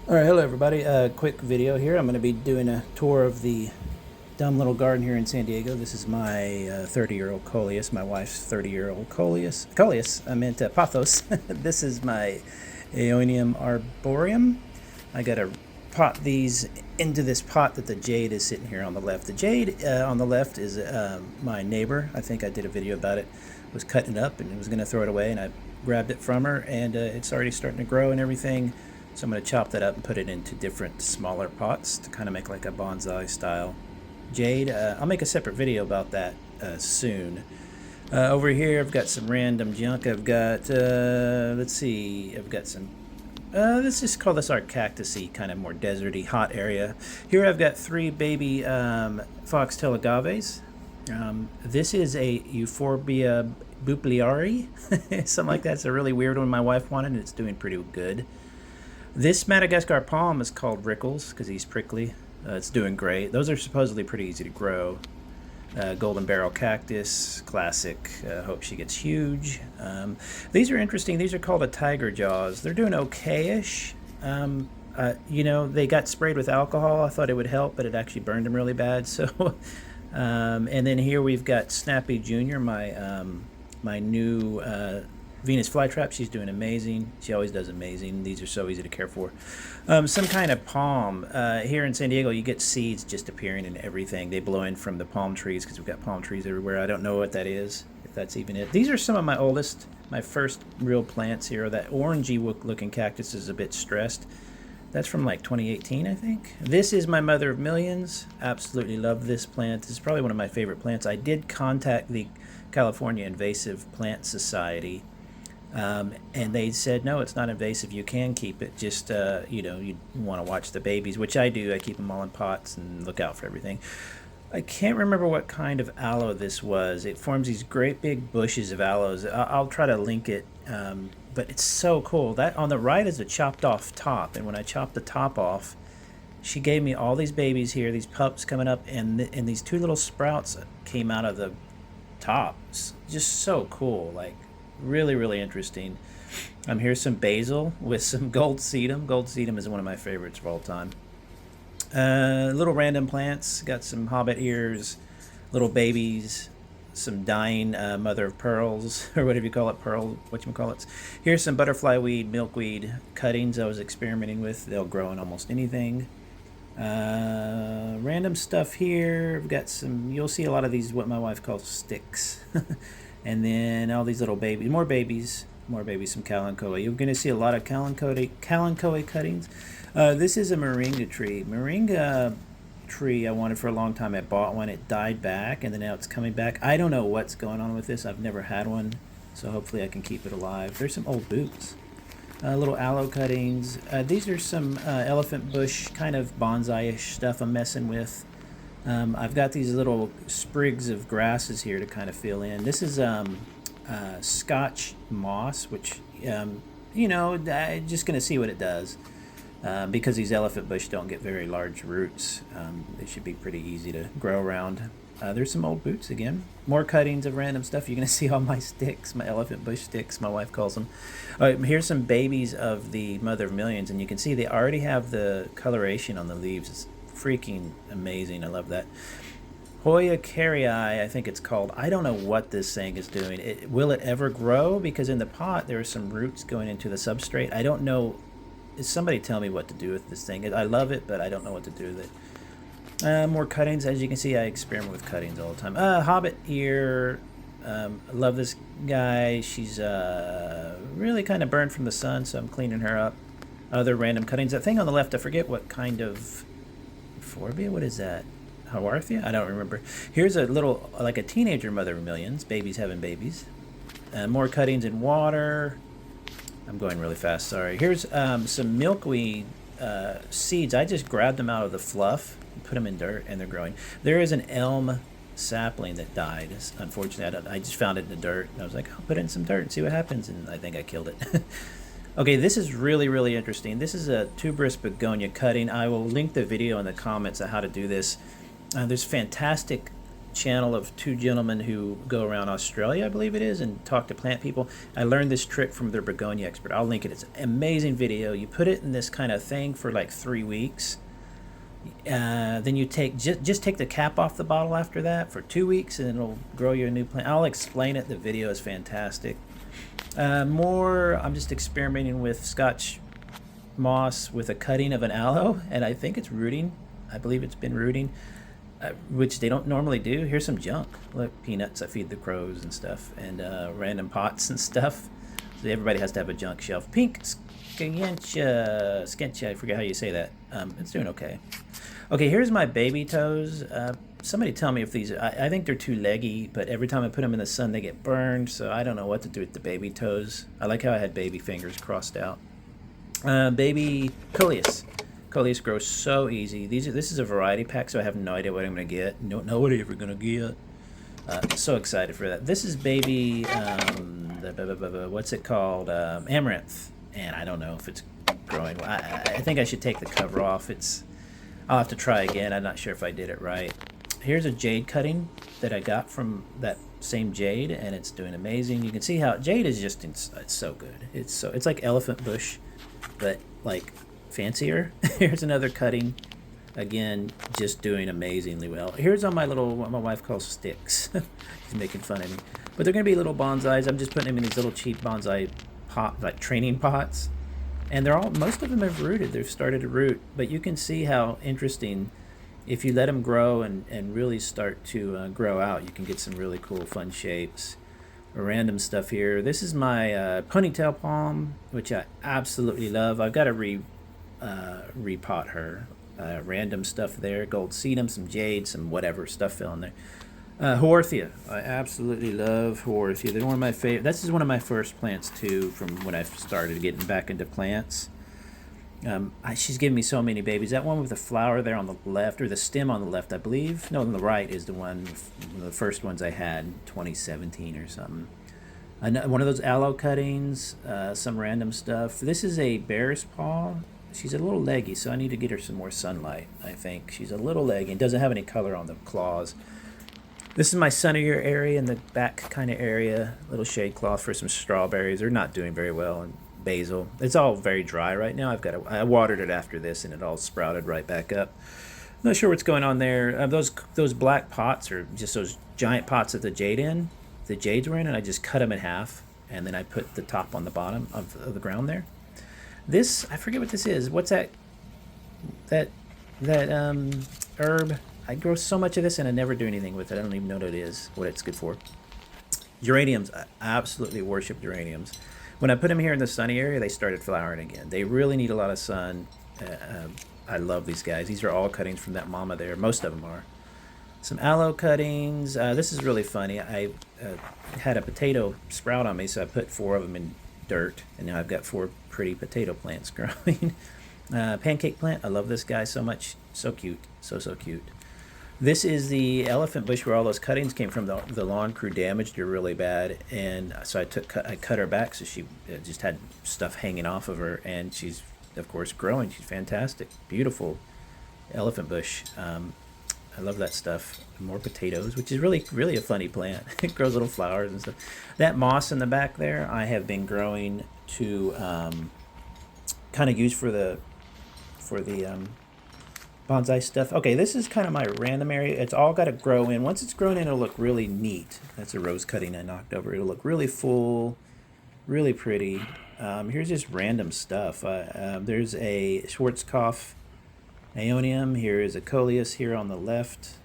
All right, hello everybody. Quick video here. I'm going to be doing a tour of the dumb little garden here in San Diego. This is my 30-year-old coleus, my wife's 30-year-old coleus, I meant pothos. This is my Aeonium arboreum. I got to pot these into this pot that the jade is sitting here on the left. The jade on the left is my neighbor. I think I did a video about it. Was cutting it up and was going to throw it away, and I grabbed it from her, and it's already starting to grow and everything. So I'm going to chop that up and put it into different smaller pots to kind of make like a bonsai style jade. I'll make a separate video about that soon. Over here I've got some random junk. I've got, let's see, I've got some, let's just call this our cactusy, kind of more deserty, hot area. Here I've got 3 baby foxtail agaves. This is a Euphorbia bupliari, something like that. It's a really weird one my wife wanted, and it's doing pretty good. This Madagascar palm is called Rickles because he's prickly. It's doing great. Those are supposedly pretty easy to grow. Golden barrel cactus, classic. Hope she gets huge. These are interesting. These are called a tiger jaws. They're doing okay-ish. You know, they got sprayed with alcohol. I thought it would help, but it actually burned them really bad. So, and then here we've got Snappy Jr., my new Venus flytrap. She's doing amazing. She always does amazing. These are so easy to care for. Some kind of palm. Here in San Diego, you get seeds just appearing in everything. They blow in from the palm trees because we've got palm trees everywhere. I don't know what that is, if that's even it. These are some of my oldest, my first real plants here. That orangey looking cactus is a bit stressed. That's from like 2018, I think. This is my mother of millions. Absolutely love this plant. This is probably one of my favorite plants. I did contact the California Invasive Plant Society. And they said, no, it's not invasive. You can keep it. Just, you know, you want to watch the babies, which I do. I keep them all in pots and look out for everything. I can't remember what kind of aloe this was. It forms these great big bushes of aloes. I'll try to link it, but it's so cool. That on the right is a chopped off top, and when I chopped the top off, she gave me all these babies here, these pups coming up, and these 2 little sprouts came out of the tops. Just so cool, like really, really interesting. Here's some basil with some gold sedum. Gold sedum is one of my favorites of all time. Little random plants. Got some hobbit ears, little babies, some dying mother of pearls, or whatever you call it, whatchamacallits. Here's some butterfly weed, milkweed cuttings I was experimenting with. They'll grow in almost anything. Random stuff here. I've got some, you'll see a lot of these, what my wife calls sticks. And then all these little babies, more babies, some kalanchoe. You're going to see a lot of kalanchoe cuttings. This is a moringa tree. Moringa tree I wanted for a long time. I bought one. It died back, and then now it's coming back. I don't know what's going on with this. I've never had one, so hopefully I can keep it alive. There's some old boots. Little aloe cuttings. These are some elephant bush kind of bonsai-ish stuff I'm messing with. I've got these little sprigs of grasses here to kind of fill in. This is Scotch moss, which, you know, I'm just going to see what it does. Because these elephant bush don't get very large roots, they should be pretty easy to grow around. There's some old boots again. More cuttings of random stuff. You're going to see all my sticks, my elephant bush sticks, my wife calls them. Here's some babies of the mother of millions, and you can see they already have the coloration on the leaves. It's freaking amazing. I love that. Hoya carrii, I think it's called. I don't know what this thing is doing. Will it ever grow? Because in the pot there are some roots going into the substrate. I don't know. Somebody tell me what to do with this thing. I love it, but I don't know what to do with it. More cuttings. As you can see, I experiment with cuttings all the time. Hobbit ear. I love this guy. She's really kind of burned from the sun, so I'm cleaning her up. Other random cuttings. That thing on the left, I forget what kind of Euphorbia. What is that? Haworthia? I don't remember. Here's a little, like a teenager mother of millions. Babies having babies. More cuttings in water. I'm going really fast, sorry. Here's some milkweed seeds. I just grabbed them out of the fluff and put them in dirt, and they're growing. There is an elm sapling that died. Unfortunately, I just found it in the dirt, and I was like, I'll put it in some dirt and see what happens, and I think I killed it. Okay, this is really, really interesting. This is a tuberous begonia cutting. I will link the video in the comments on how to do this. There's fantastic channel of two gentlemen who go around Australia, I believe it is, and talk to plant people. I learned this trick from their begonia expert. I'll link it. It's an amazing video. You put it in this kind of thing for like 3 weeks. Then you take just take the cap off the bottle after that for 2 weeks, and it'll grow your new plant. I'll explain it. The video is fantastic. I'm just experimenting with Scotch moss with a cutting of an aloe, and I think it's rooting. I believe it's been rooting, which they don't normally do. Here's some junk. Look, peanuts I feed the crows and stuff, and random pots and stuff. So everybody has to have a junk shelf. Pink skentia, I forget how you say that. It's doing okay. Okay, here's my baby toes. Somebody tell me if these, I think they're too leggy, but every time I put them in the sun they get burned, so I don't know what to do with the baby toes. I like how I had baby fingers crossed out. Baby coleus. Coleus grows so easy. This is a variety pack, so I have no idea what I'm going to get. Don't know what I'm ever going to get. So excited for that. This is baby, what's it called? Amaranth. And I don't know if it's growing. I think I should take the cover off. I'll have to try again. I'm not sure if I did it right. Here's a jade cutting that I got from that same jade, and it's doing amazing. You can see how jade is just, it's so good. It's like elephant bush, but like fancier. Here's another cutting. Again, just doing amazingly well. Here's on my little, what my wife calls sticks. She's making fun of me. But they're going to be little bonsais. I'm just putting them in these little cheap bonsai pot, like training pots. And most of them have rooted. They've started to root. But you can see how interesting, if you let them grow and really start to grow out, you can get some really cool, fun shapes. Random stuff here. This is my ponytail palm, which I absolutely love. I've got to repot her. Random stuff there. Gold sedum, some jade, some whatever stuff fell in there. Haworthia. I absolutely love Haworthia. They're one of my favorite. This is one of my first plants too, from when I started getting back into plants. She's given me so many babies. That one with the flower there on the left, or the stem on the left, I believe. No, on the right is one of the first ones I had in 2017 or something. One of those aloe cuttings, some random stuff. This is a bear's paw. She's a little leggy, so I need to get her some more sunlight, I think. She's a little leggy and doesn't have any color on the claws. This is my sunnier area in the back kind of area. Little shade cloth for some strawberries. They're not doing very well. And basil. It's all very dry right now. I watered it after this, and it all sprouted right back up. Not sure what's going on there. Those black pots are just those giant pots that the jades were in, and I just cut them in half, and then I put the top on the bottom of the ground there. This, I forget what this is. What's that herb? I grow so much of this and I never do anything with it. I don't even know what it is, what it's good for. Geraniums. I absolutely worship geraniums. When I put them here in the sunny area, they started flowering again. They really need a lot of sun. I love these guys. These are all cuttings from that mama there. Most of them are. Some aloe cuttings. This is really funny. I had a potato sprout on me, so I put 4 of them in dirt, and now I've got 4 pretty potato plants growing. Pancake plant. I love this guy so much. So cute. So cute. This is the elephant bush where all those cuttings came from. The lawn crew damaged her really bad, and so I cut her back, so she just had stuff hanging off of her, and she's, of course, growing. She's fantastic. Beautiful elephant bush. I love that stuff. More potatoes, which is really a funny plant. It grows little flowers and stuff. That moss in the back there, I have been growing to kind of use for the bonsai stuff. Okay, this is kind of my random area. It's all got to grow in. Once it's grown in, it'll look really neat. That's a rose cutting I knocked over. It'll look really full, really pretty. Here's just random stuff. There's a Schwarzkopf Aeonium. Here is a Coleus here on the left.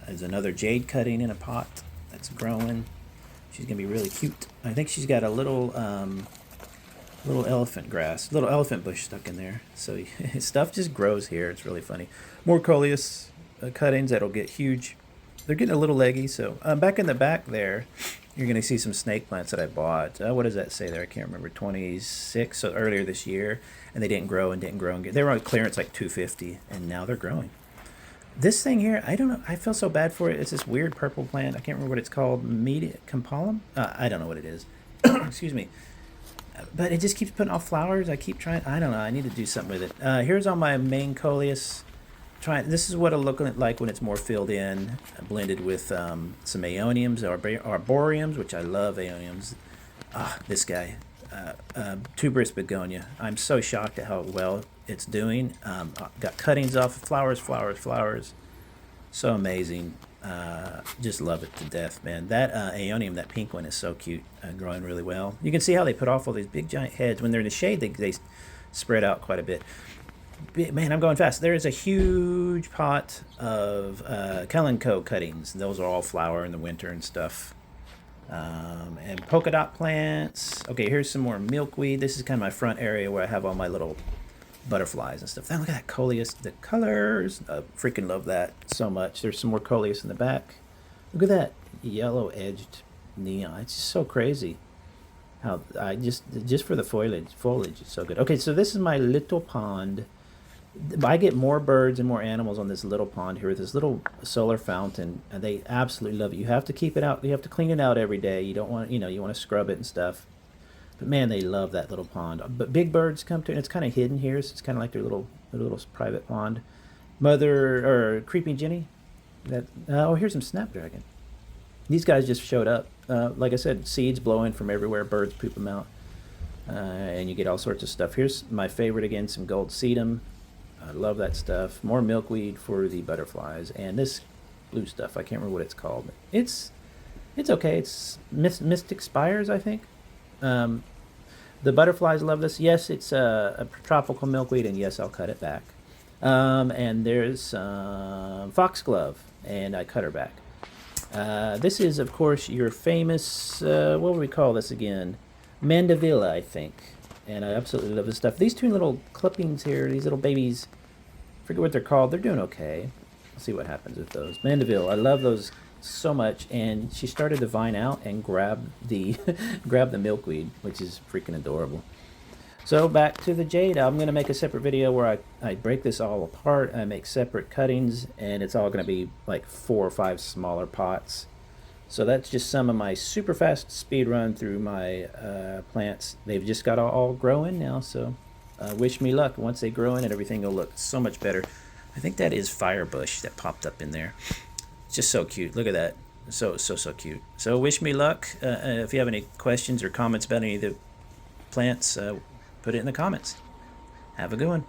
There's another jade cutting in a pot that's growing. She's gonna be really cute. I think she's got a little elephant bush stuck in there. So stuff just grows here. It's really funny. More Coleus cuttings that'll get huge. They're getting a little leggy. So back in the back there, you're going to see some snake plants that I bought. What does that say there? I can't remember. 26, so earlier this year. And they didn't grow. They were on clearance like $250, and now they're growing. This thing here, I don't know. I feel so bad for it. It's this weird purple plant. I can't remember what it's called. Compalum? I don't know what it is. Excuse me. But it just keeps putting off flowers. I keep trying. I don't know. I need to do something with it. Here's all my main Coleus. This is what it'll look like when it's more filled in, blended with some aeoniums or arboreums, which I love aeoniums. This guy, tuberous begonia. I'm so shocked at how well it's doing. Got cuttings off of flowers, flowers, flowers. So amazing. Just love it to death, man. That aeonium, that pink one, is so cute, growing really well. You can see how they put off all these big giant heads. When they're in the shade, they spread out quite a bit. Man, I'm going fast. There is a huge pot of Kalenko cuttings. Those are all flower in the winter and stuff. And polka dot plants. Okay, here's some more milkweed. This is kind of my front area where I have all my little butterflies and stuff. Now look at that coleus. The colors. I freaking love that so much. There's some more coleus in the back. Look at that yellow edged neon. It's just so crazy. How I just for the foliage is so good. Okay, so this is my little pond. I get more birds and more animals on this little pond here with this little solar fountain, and they absolutely love it. You have to keep it out. You have to clean it out every day. You don't want, you want to scrub it and stuff. But man, they love that little pond. But big birds come to it. And it's kind of hidden here, so it's kind of like their little private pond. Creeping Jenny. Here's some snapdragon. These guys just showed up. Like I said, seeds blowing from everywhere. Birds poop them out, and you get all sorts of stuff. Here's my favorite again, some gold sedum. I love that stuff. More milkweed for the butterflies, and this blue stuff. I can't remember what it's called. It's okay. It's Mystic Spires, I think. The butterflies love this. Yes, it's a tropical milkweed, and yes, I'll cut it back. And there's foxglove, and I cut her back. This is, of course, your famous, what would we call this again? Mandevilla, I think. And I absolutely love this stuff. These two little clippings here, these little babies, forget what they're called. They're doing okay. Let's see what happens with those. Mandeville, I love those so much. And she started to vine out and grab the grab the milkweed, which is freaking adorable. So back to the jade. I'm going to make a separate video where I break this all apart. I make separate cuttings, and it's all going to be like 4 or 5 smaller pots. So that's just some of my super fast speed run through my plants. They've just got all growing now, so wish me luck. Once they grow in and everything will look so much better. I think that is firebush that popped up in there. It's just so cute. Look at that. So cute. So wish me luck. If you have any questions or comments about any of the plants, put it in the comments. Have a good one.